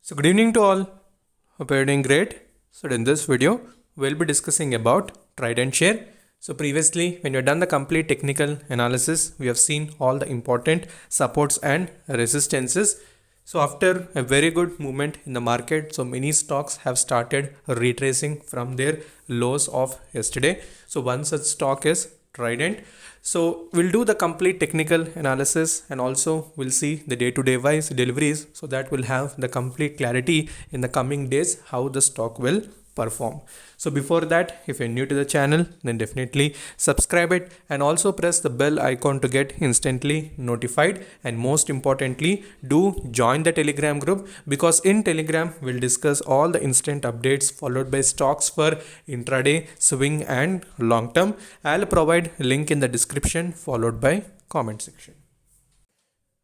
So good evening to all. Hope you're doing great. So in this video, we'll be discussing about Trident share. So previously, when you've done the complete technical analysis, we have seen all the important supports and resistances. So after a very good movement in the market, so many stocks have started retracing from their lows of yesterday. So one such stock is Trident. So we'll do the complete technical analysis and also we'll see the day-to-day wise deliveries, so that we'll have the complete clarity in the coming days how the stock will perform. So before that, if you're new to the channel, then definitely subscribe it and also press the bell icon to get instantly notified, and most importantly do join the Telegram group, because in Telegram we'll discuss all the instant updates followed by stocks for intraday, swing and long term. I'll provide link in the description followed by comment section.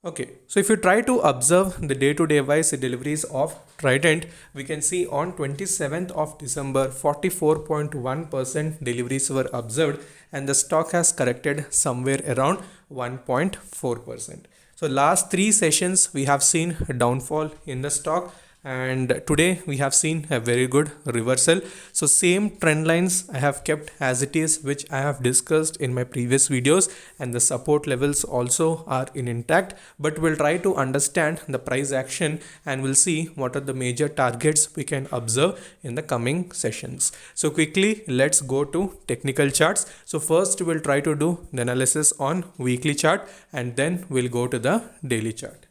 Okay, so if you try to observe the day-to-day wise deliveries of Trident, we can see on 27th of December 44.1% deliveries were observed and the stock has corrected somewhere around 1.4%. So last 3 sessions we have seen a downfall in the stock, and today we have seen a very good reversal. So same trend lines I have kept as it is, which I have discussed in my previous videos, and the support levels also are intact, but we'll try to understand the price action and we'll see what are the major targets we can observe in the coming sessions. So quickly let's go to technical charts. So first we'll try to do the analysis on weekly chart and then we'll go to the daily chart.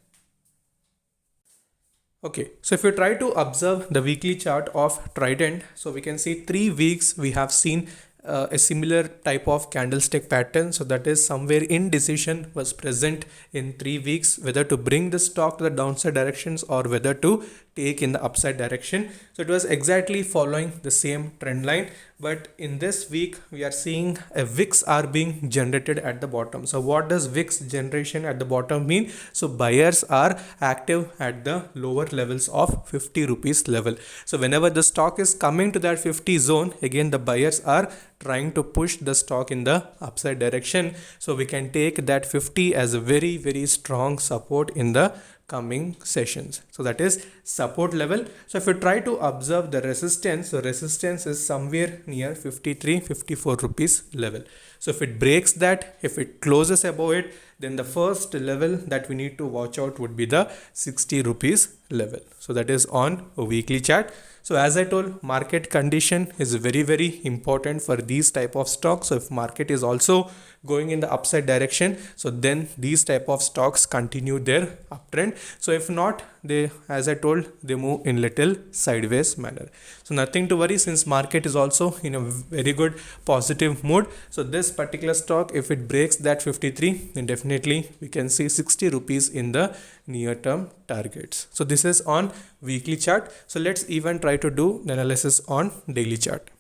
Okay, so if you try to observe the weekly chart of Trident, so we can see 3 weeks we have seen a similar type of candlestick pattern. So that is somewhere indecision was present in 3 weeks, whether to bring the stock to the downside directions or whether to take in the upside direction. So it was exactly following the same trend line, but in this week we are seeing a VIX are being generated at the bottom. So what does VIX generation at the bottom mean? So buyers are active at the lower levels of 50 rupees level. So whenever the stock is coming to that 50 zone, again the buyers are trying to push the stock in the upside direction. So we can take that 50 as a very strong support in the coming sessions. So that is support level. So if you try to observe the resistance, so resistance is somewhere near 53-54 rupees level. So if it breaks that, if it closes above it, then the first level that we need to watch out would be the 60 rupees level. So that is on a weekly chart. So as I told, market condition is very important for these type of stocks. So if market is also going in the upside direction, so then these type of stocks continue their uptrend. So if not, they, as I told, they move in little sideways manner. So nothing to worry, since market is also in a very good positive mood. So this particular stock, if it breaks that 53, then definitely we can see 60 rupees in the near term targets. So this is on weekly chart. So let's even try to do the analysis on daily chart.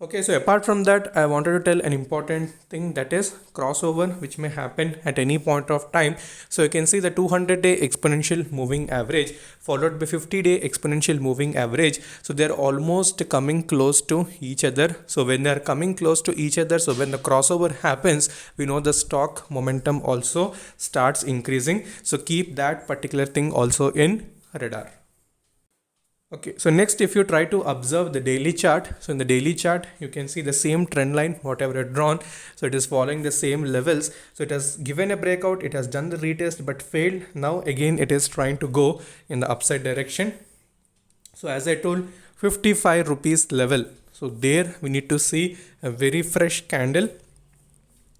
Okay, so apart from that, I wanted to tell an important thing, that is crossover, which may happen at any point of time. So you can see the 200-day exponential moving average followed by 50-day exponential moving average. So they're almost coming close to each other. So when they're coming close to each other, so when the crossover happens, we know the stock momentum also starts increasing. So keep that particular thing also in radar. Okay, so next, if you try to observe the daily chart, so in the daily chart you can see the same trend line whatever it drawn. So it is following the same levels. So it has given a breakout, it has done the retest but failed. Now again it is trying to go in the upside direction. So as I told, 55 rupees level, so there we need to see a very fresh candle,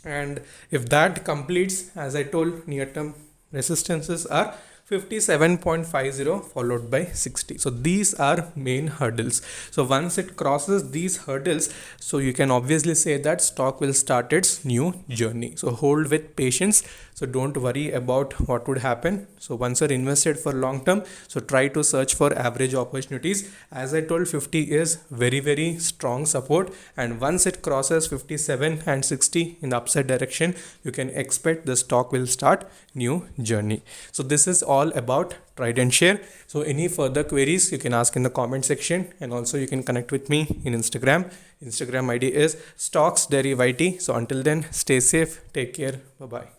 and if that completes, as I told, near term resistances are 57.50 followed by 60. So these are main hurdles. So once it crosses these hurdles, so you can obviously say that stock will start its new journey. So hold with patience. So don't worry about what would happen. So once you're invested for long term, so try to search for average opportunities. As I told, 50 is very strong support, and once it crosses 57 and 60 in the upside direction, you can expect the stock will start new journey. So this is all about Trident share. So any further queries you can ask in the comment section, and also you can connect with me in Instagram. Instagram ID is StocksDairyYT. So until then, stay safe, take care, bye bye.